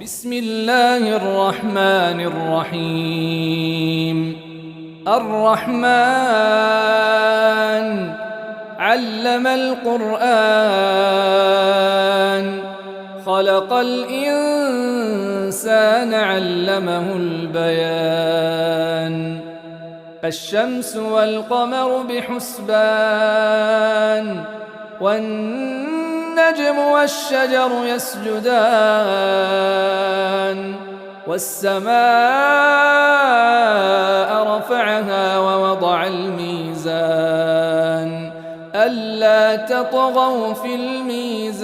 بسم الله الرحمن الرحيم. الرحمن علم القرآن، خلق الإنسان علمه البيان. الشمس والقمر بحسبان، والنجم والشجر يسجدان. والسماء رفعها ووضع الميزان، ألا تطغوا في الميزان،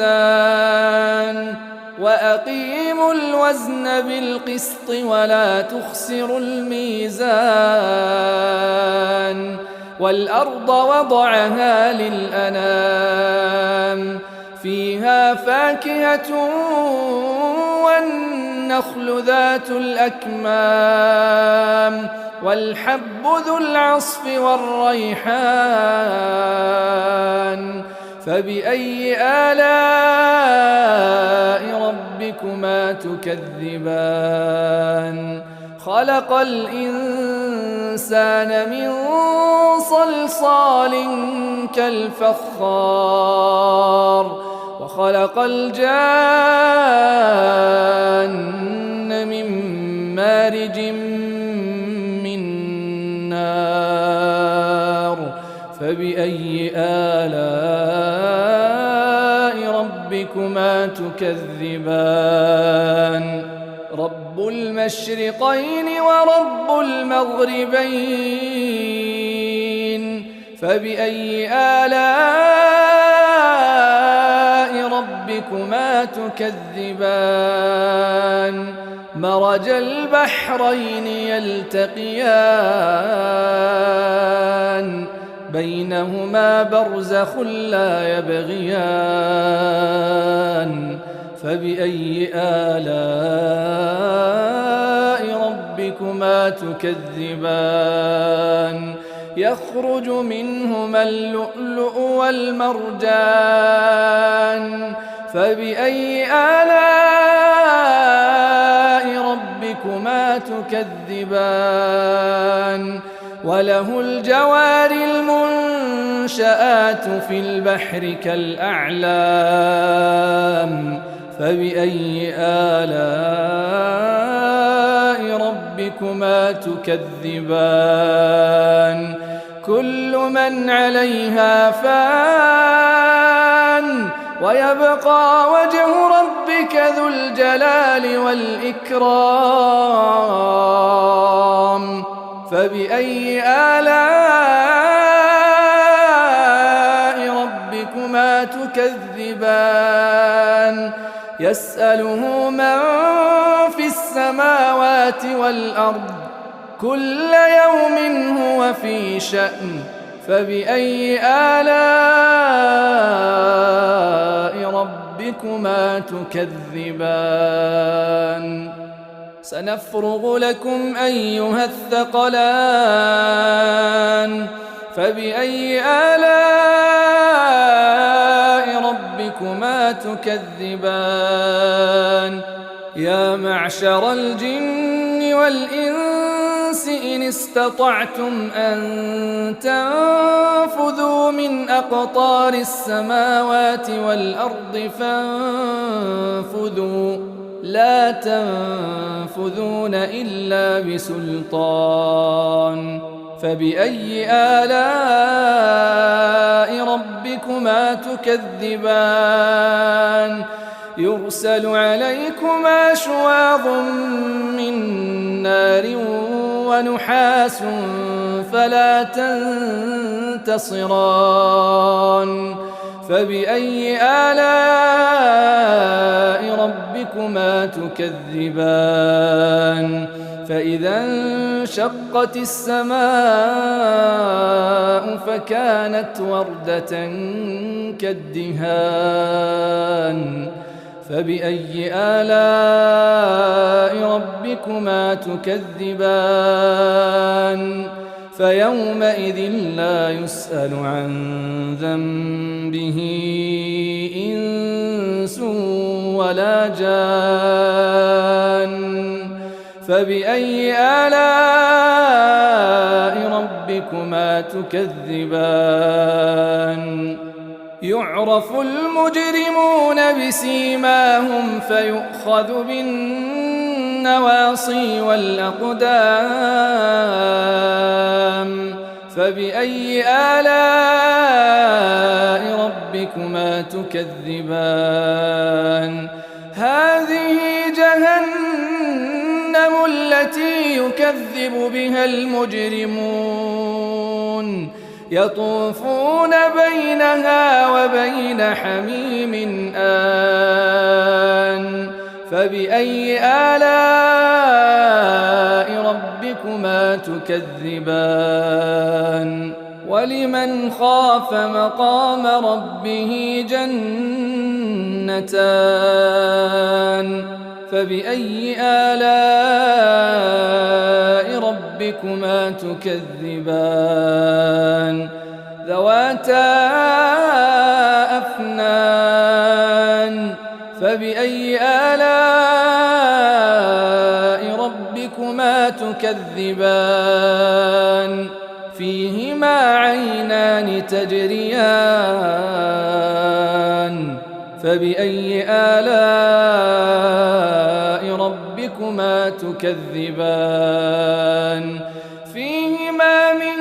وأقيموا الوزن بالقسط ولا تخسروا الميزان. والأرض وضعها للأنام، فيها فاكهة والنخل ذات الأكمام، والحب ذو العصف والريحان. فبأي آلاء ربكما تكذبان؟ خلق الإنسان من صلصال كالفخار، وخلق الجان من مارج من نار. فبأي آلاء ربكما تكذبان؟ رب المشرقين ورب المغربين. فبأي آلاء ربكما تكذبان؟ مرج البحرين يلتقيان، بينهما برزخ لا يبغيان. فبأي آلاء ربكما تكذبان؟ يخرج منهما اللؤلؤ والمرجان. فبأي آلاء ربكما تكذبان؟ وله الجوار المنشآت في البحر كالأعلام. فبأي آلاء ربكما تكذبان؟ كل من عليها فان، ويبقى وجه ربك ذو الجلال والإكرام. فبأي آلاء ربكما تكذبان؟ يسأله من في السماوات والأرض، كل يوم هو في شأن. فبأي آلاء ربكما تكذبان؟ سنفرغ لكم أيها الثقلان. فبأي آلاء ربكما تكذبان؟ يا معشر الجن والإنس إن استطعتم أن تنفذوا من أقطار السماوات والأرض فانفذوا، لا تنفذون إلا بسلطان. فبأي آلاء ربكما تكذبان؟ يرسل عليكما شواظ من نار ونحاس فلا تنتصران. فبأي آلاء ربكما تكذبان؟ فإذا انشقت السماء فكانت وردة كالدهان. فبأي آلاء ربكما تكذبان؟ فيومئذ لا يسأل عن ذنبه إنس ولا جان. فبأي آلاء ربكما تكذبان يعرف المجرمون بسيماهم فيؤخذ بالنواصي والأقدام فبأي آلاء ربكما تكذبان هذه جهنم التي يكذب بها المجرمون يطوفون بينها وبين حميم آن فبأي آلاء ربكما تكذبان ولمن خاف مقام ربه جنتان فبأي آلاء ربكما تكذبان ذواتا أفنان فبأي آلاء ربكما تكذبان فيهما عينان تجريان فبأي آلاء ربكما تكذبان فيهما من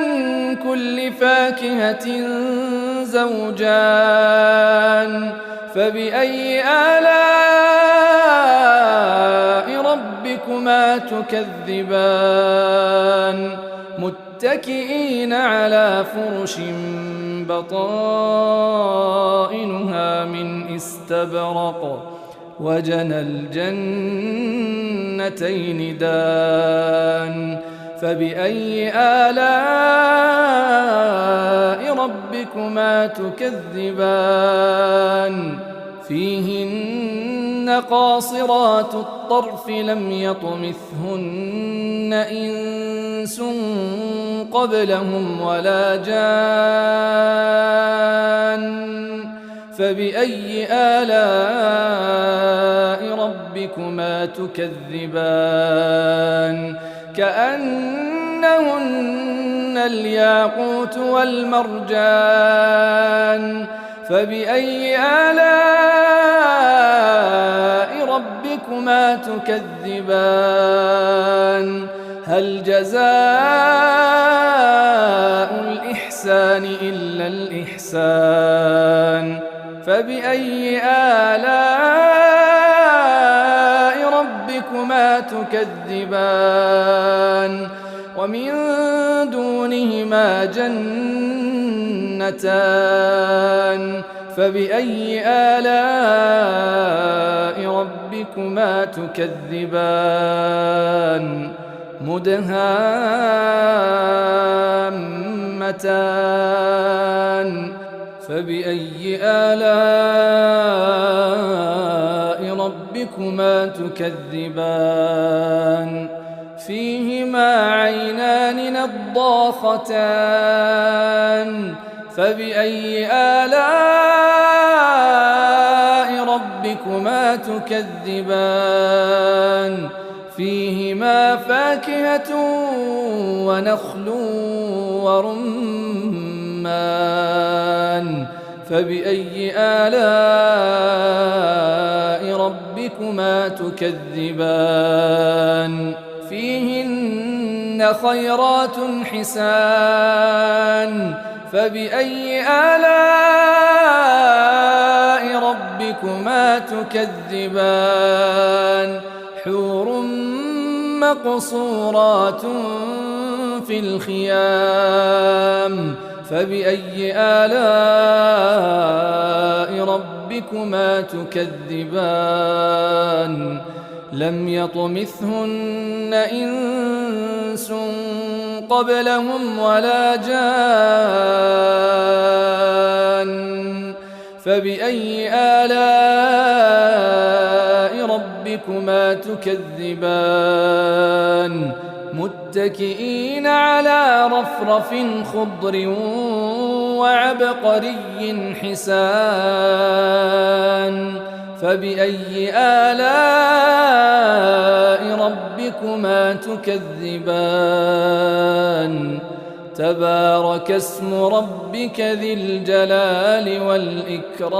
كل فاكهة زوجان فبأي آلاء ربكما تكذبان متكئين على فرش بطائنها من استبرق وجنى الجنتين دان فبأي آلاء ربكما تكذبان فيهن قاصرات الطرف لم يطمثهن إنس قبلهم ولا جان فبأي آلاء ربكما تكذبان كأنهن الياقوت والمرجان فبأي آلاء ربكما تكذبان هل جزاء الإحسان إلا الإحسان فبأي آلاء ربكما تكذبان ومن دونهما جنتان فبأي آلاء ربكما تكذبان مدهامتان فبأي آلاء ربكما تكذبان فيهما عينان نضاختان فبأي آلاء ربكما تكذبان فيهما فاكهة ونخل ورمان فبأي آلاء ربكما تكذبان فيهن خيرات حسان فبأي آلاء ربكما تكذبان حور مقصورات في الخيام فبأي آلاء ربكما تكذبان لم يطمثهن إنس قبلهم ولا جان فبأي آلاء ربكما تكذبان متكئين على رفرف خضر وعبقري حسان فبأي آلاء ربكما تكذبان تبارك اسم ربك ذي الجلال والإكرام